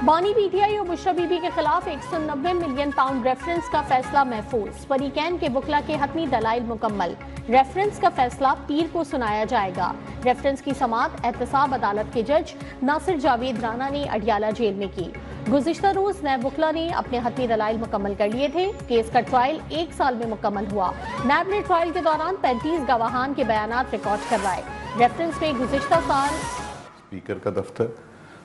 बानी पीटीआई और बुशरा बीबी के खिलाफ 190 मिलियन पाउंड रेफरेंस का फैसला महफूज। फरीकैन के वकला के हतमी दलाइल मुकम्मल। रेफरेंस का फैसला पीर को सुनाया जाएगा। रेफरेंस की समाअत एहतसाब अदालत के जज नासिर जावेद राना ने अडियाला जेल में की। गुज़िश्ता रोज नैब वकला ने अपने हतमी दलाइल मुकम्मल कर लिए थे। केस का ट्रायल 1 साल में मुकम्मल हुआ। नैब ने ट्रायल के दौरान 35 गवाहान के बयानात रिकॉर्ड करवाए। रेफरेंस में गुज़िश्ता साल स्पीकर का दफ्तर,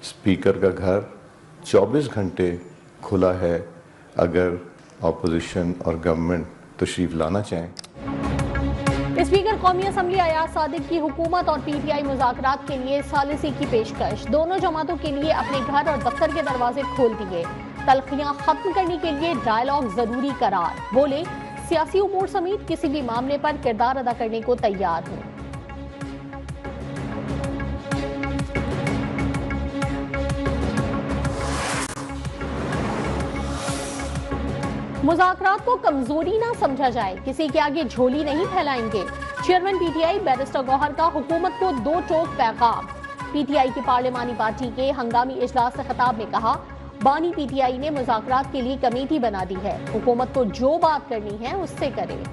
स्पीकर का घर 24 घंटे खुला है अगर ऑपोजिशन और गवर्नमेंट तशरीफ लाना चाहें। स्पीकर कौमी असम्बली अयाज सादिक की हुकूमत और पीटीआई मुज़ाकरात के लिए सालिसी की पेशकश। दोनों जमातों के लिए अपने घर और दफ्तर के दरवाजे खोल दिए। तल्खियां खत्म करने के लिए डायलॉग जरूरी करार। बोले सियासी उमूर समेत किसी भी मामले पर किरदार अदा करने को तैयार हूं। मुज़ाकरात को कमजोरी ना समझा जाए, किसी के आगे झोली नहीं फैलाएंगे। चेयरमैन पीटीआई बैरिस्टर गौहर का हुकूमत को 2 टोक पैगाम। पीटीआई की पार्लिमानी पार्टी के हंगामी इजलास से खिताब में कहा, बानी पीटीआई ने मुज़ाकरात के लिए कमेटी बना दी है। हुकूमत को जो बात करनी है उससे करे।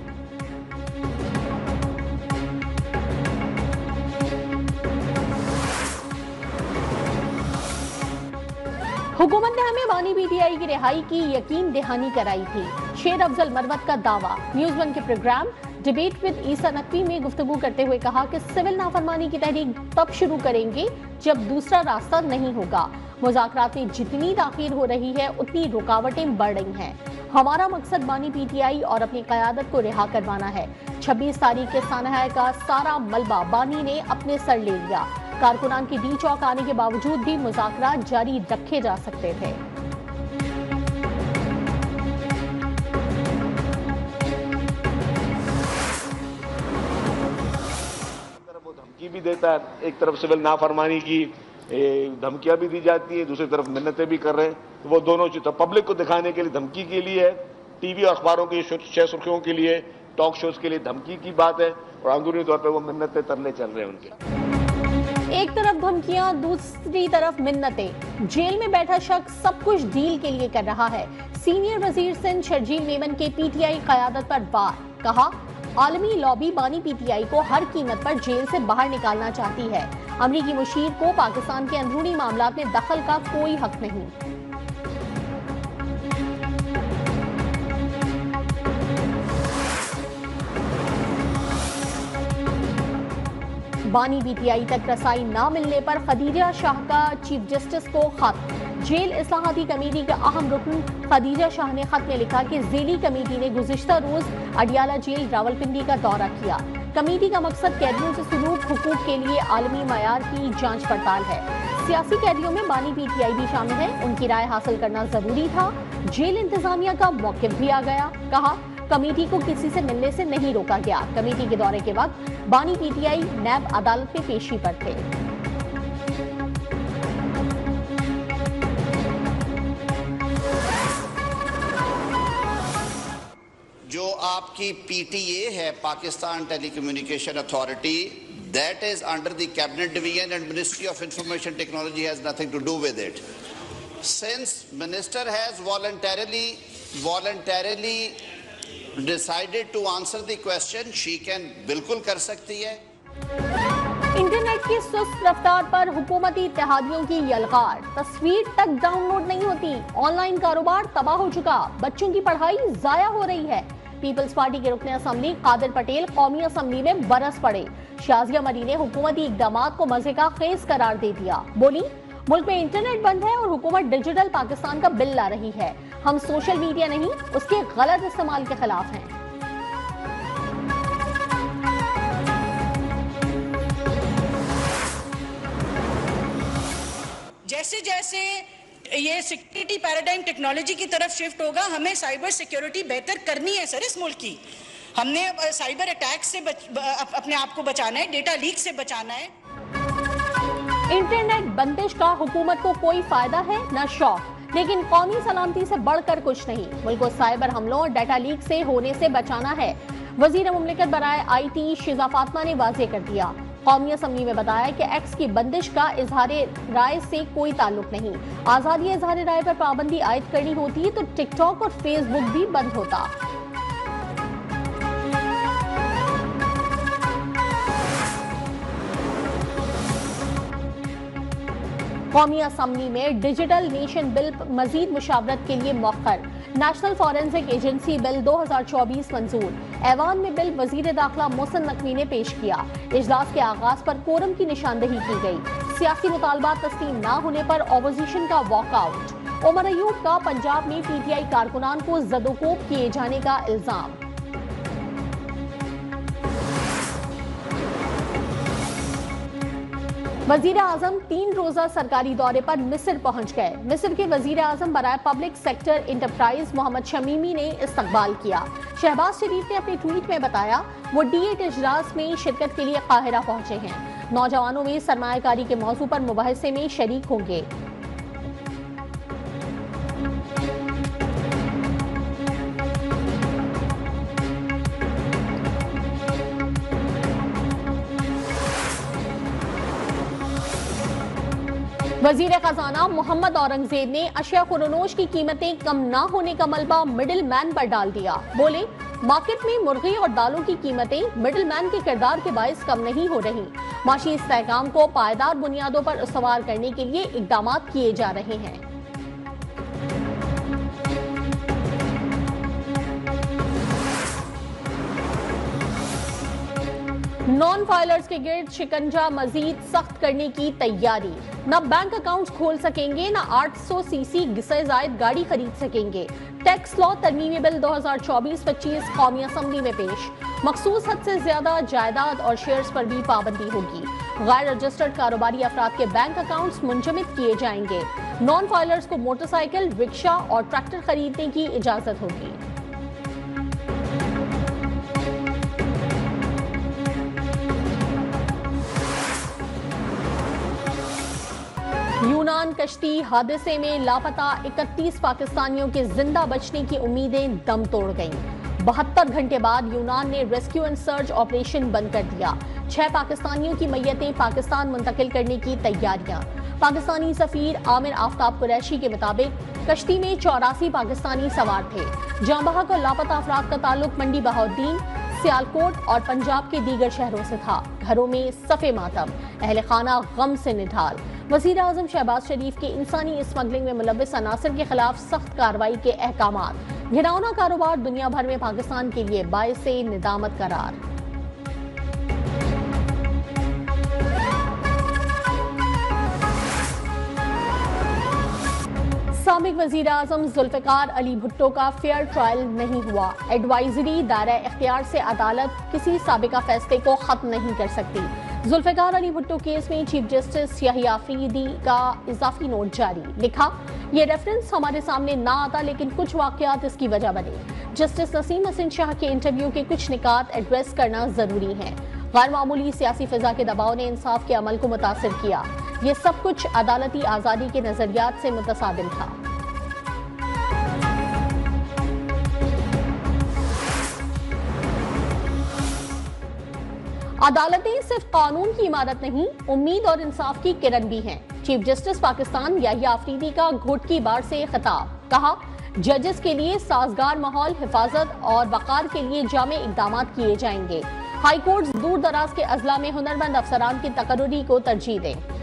हुकूमत ने हमें बानी पीटीआई की रिहाई की यकीन दहानी कराई थी। शेर अफजल मरवत का दावा। न्यूज़ 1 के प्रोग्राम डिबेट विद ईसा नकवी में गुफ्तगू करते हुए कहा कि सिविल नाफरमानी की तहरीक तब शुरू करेंगे जब दूसरा रास्ता नहीं होगा। मुज़ाकरात में जितनी ताखीर हो रही है उतनी रुकावटें बढ़ रही हैं। हमारा मकसद बानी पीटीआई और अपनी क़यादत को रिहा करवाना है। 26 तारीख के सानहा का सारा मलबा बानी ने अपने सर ले लिया। कारकुनान के डी चौक आने के बावजूद भी मुज़ाकरात जारी रखे जा सकते थे। वो धमकी भी देता है, एक तरफ सिविल नाफरमानी की धमकियां भी दी जाती है, दूसरी तरफ मिन्नतें भी कर रहे हैं। तो वो दोनों चीज़ पब्लिक को दिखाने के लिए धमकी के लिए है, टीवी और अखबारों की 6 सुर्खियों के लिए, टॉक शोज के लिए धमकी की बात है, और अंदरूनी तौर पर वो मिन्नतें तरले चल रहे हैं उनके। एक तरफ धमकियां, दूसरी तरफ मिन्नतें। जेल में बैठा शख्स सब कुछ डील के लिए कर रहा है। सीनियर वजीर सिंध शर्जील मेमन के पीटीआई क़यादत पर वार। कहा, आलमी लॉबी बानी पीटीआई को हर कीमत पर जेल से बाहर निकालना चाहती है। अमरीकी मुशीर को पाकिस्तान के अंदरूनी मामलात में दखल का कोई हक नहीं। बानी पीटीआई तक रसाई ना मिलने पर खदीजा शाह का चीफ जस्टिस को खत। जेल इस्लाहाती कमेटी के अहम रुकन खदीजा शाह ने खत में लिखा कि जेली कमेटी ने गुज़िश्ता रोज अडियाला जेल रावलपिंडी का दौरा किया। कमेटी का मकसद कैदियों से सलूक हुकूक के लिए आलमी मयार की जांच पड़ताल है। सियासी कैदियों में बानी पीटीआई भी शामिल है, उनकी राय हासिल करना जरूरी था। जेल इंतजामिया का मौक़िफ़ भी आ गया। कहा, कमेटी को किसी से मिलने से नहीं रोका गया। कमेटी के दौरे के वक्त बानी पीटीआई नैब अदालत में पेशी पर थे। जो आपकी पीटीए है, Pakistan telecommunication authority, that is under the cabinet division and ministry of information technology has nothing to do with it. Since minister has voluntarily decided to answer the question, she can बिल्कुल कर सकती है। Internet की सुस्त रफ्तार पर हुकूमती इत्तेहादियों की यलगार। तस्वीर तक डाउनलोड नहीं होती। ऑनलाइन कारोबार तबाह हो चुका। बच्चों की पढ़ाई जाया हो रही है। पीपल्स पार्टी के रुकने असम्बली कादिर पटेल कौमी असम्बली में बरस पड़े। शाजिया मरी ने हुकूमती इक़दामात को मजे का खेज करार दे दिया। बोली, मुल्क में इंटरनेट बंद है और हुकूमत डिजिटल पाकिस्तान का बिल ला रही है। हम सोशल मीडिया नहीं, उसके गलत इस्तेमाल के खिलाफ हैं। जैसे जैसे ये सिक्योरिटी पैराडाइम टेक्नोलॉजी की तरफ शिफ्ट होगा, हमें साइबर सिक्योरिटी बेहतर करनी है सर। इस मुल्क की हमने साइबर अटैक से अपने आप को बचाना है, डेटा लीक से बचाना है। इंटरनेट बंदिश का हुकूमत को कोई फायदा है न शौक, लेकिन कौमी सलामती से बढ़कर कुछ नहीं। मुल्क को साइबर हमलों और डाटा लीक से होने से बचाना है। वजीर मुमलिकत बराए IT शिजा फातिमा ने वाज़ेह कर दिया, कौमी असम्बली में बताया कि एक्स की बंदिश का इजहार राय से कोई ताल्लुक नहीं। आजादी इजहार राय पर पाबंदी आयद करनी होती तो टिकटॉक और फेसबुक भी बंद होता। कौमी असम्बली में डिजिटल नेशन बिल मजीद मुशावरत के लिए मौखर। नेशनल फॉरेंसिक एजेंसी बिल 2024 मंजूर। ऐवान में बिल वजीर दाखिला मोहसिन नकवी ने पेश किया। इजलास के आगाज पर कोरम की निशानदही की गई। सियासी मुतालबात तस्लीम न होने पर ऑपोजिशन का वॉकआउट। उमर अयूब का पंजाब में पीटीआई कारकुनान को जदोकोब किए जाने का इल्जाम। वजीर आजम 3 रोजा सरकारी दौरे पर मिस्र पहुंच गए। मिस्र के वजीर आजम बराए पब्लिक सेक्टर इंटरप्राइज मोहम्मद शमीमी ने इस्तकबाल किया। शहबाज शरीफ ने अपने ट्वीट में बताया वो D8 इजलास में शिरकत के लिए काहिरा पहुंचे हैं। नौजवानों में सरमायाकारी के मौजू पर मुबाहिसे में शरीक होंगे। वजीर खजाना मोहम्मद औरंगजेब ने अशिया खुरनोश की कीमतें कम न होने का मलबा मिडिल मैन पर डाल दिया। बोले मार्केट में मुर्गी और दालों की कीमतें मिडिल मैन के किरदार के बायस कम नहीं हो रही। माशी इस्तेहकाम को पायदार बुनियादों पर इस्तवार करने के लिए इकदाम किए जा रहे हैं। नॉन फाइलर्स के गिर्द शिकंजा मजीद सख्त करने की तैयारी। न बैंक अकाउंट्स खोल सकेंगे न 800 सीसी से जायद गाड़ी खरीद सकेंगे। टैक्स लॉ तरमीमी बिल 2024-25 कौमी असम्बली में पेश। मखसूस हद से ज्यादा जायदाद और शेयर्स पर भी पाबंदी होगी। गैर रजिस्टर्ड कारोबारी अफराद के बैंक अकाउंट्स मुंजमद किए जाएंगे। नॉन फाइलर्स को मोटरसाइकिल, रिक्शा और ट्रैक्टर खरीदने की इजाजत होगी। यूनान कश्ती हादसे में लापता 31 पाकिस्तानियों के जिंदा बचने की उम्मीदें दम तोड़ गईं। 72 घंटे बाद यूनान ने रेस्क्यू एंड सर्च ऑपरेशन बंद कर दिया। 6 पाकिस्तानियों की मैयतें पाकिस्तान मुंतकिल करने की तैयारियां। पाकिस्तानी सफीर आमिर आफ्ताब कुरैशी के मुताबिक कश्ती में 84 पाकिस्तानी सवार थे। जाँ बहक और लापता अफराद का ताल्लुक मंडी बहाउद्दीन, सियालकोट और पंजाब के दीगर शहरों से था। घरों में सफ़े मातम, अहले खाना गम से निढाल। वज़ीर आज़म शहबाज शरीफ के इंसानी स्मगलिंग में मुलव्विस अनासर के खिलाफ सख्त कार्रवाई के अहकामात। घिनौना कारोबार दुनिया भर में पाकिस्तान के लिए बाइसे निदामत करार। साबिक वजीर आजम जुल्फिकार अली भुट्टो का फेयर ट्रायल नहीं हुआ। एडवाइजरी दायरा इख्तियार से अदालत किसी साबिका फैसले को खत्म नहीं कर सकती। जुल्फिकार अली भुट्टो केस में चीफ जस्टिस यहिया अफरीदी का इजाफी नोट जारी। लिखा, ये रेफरेंस हमारे सामने ना आता लेकिन कुछ वाकयात इसकी वजह बने। जस्टिस नसीम हसन शाह के इंटरव्यू के कुछ निकात एड्रेस करना जरूरी है। गैर मामूली सियासी फिजा के दबाव ने इंसाफ के अमल को मुतासिर किया। ये सब कुछ अदालती आजादी के नजरियात से मुतसादिम था। अदालतें सिर्फ कानून की इमारत नहीं, उम्मीद और इंसाफ की किरण भी हैं। चीफ जस्टिस पाकिस्तान यहिया अफरीदी का घोटकी बार से खिताब। कहा, जजेस के लिए साजगार माहौल, हिफाजत और वकार के लिए जामे इकदाम किए जाएंगे। हाई कोर्ट्स दूर दराज के अजला में हुनरमंद अफसरान की तकर्रुरी को तरजीह दें।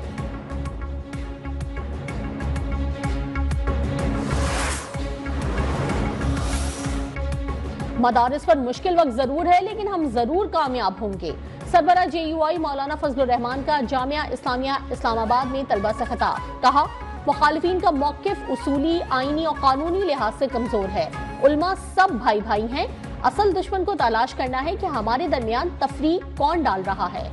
मदारिस पर मुश्किल वक्त जरूर है लेकिन हम जरूर कामयाब होंगे। सरबरा JUI मौलाना फजलुर रहमान का जामिया इस्लामिया इस्लामाबाद में तलबा से खिताब। कहा, मुखालिफिन का मौकिफ उसूली, आईनी और कानूनी लिहाज से कमजोर है। उल्मा सब भाई भाई हैं। असल दुश्मन को तलाश करना है कि हमारे दरमियान तफरीक कौन डाल रहा है।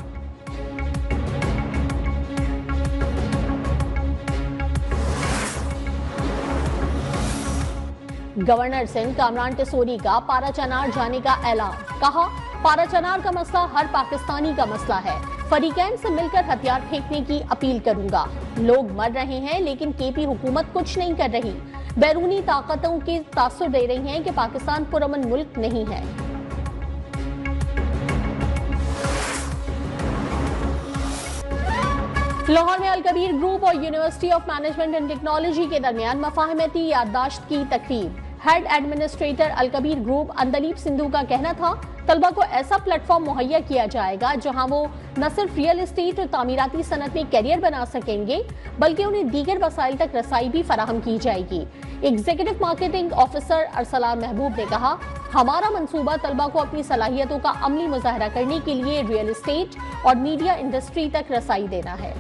गवर्नर सिंध कामरान टेसोरी का पाराचनार जाने का ऐलान। कहा, पाराचनार का मसला हर पाकिस्तानी का मसला है। फरीकैन से मिलकर हथियार फेंकने की अपील करूंगा। लोग मर रहे हैं लेकिन KP हुकूमत कुछ नहीं कर रही। बैरूनी ताकतों के तासुर दे रही हैं कि पाकिस्तान पुरअमन मुल्क नहीं है। लाहौर में अलकबीर ग्रुप और university of management and technology के दरमियान मफाहमती याददाश्त की तकरीब। Head administrator Al Kabir group Andleeb Sindhu का कहना था, तलबा को ऐसा प्लेटफॉर्म मुहैया किया जाएगा जहां वो न सिर्फ रियल एस्टेट और तामीराती सनत में कैरियर बना सकेंगे बल्कि उन्हें दीगर वसाइल तक रसाई भी फराहम की जाएगी। एग्जीक्यूटिव मार्केटिंग ऑफिसर अरसलान महबूब ने कहा, हमारा मंसूबा तलबा को अपनी सलाहियतों का अमली मुजाहरा करने के लिए रियल एस्टेट और मीडिया इंडस्ट्री तक रसाई देना है।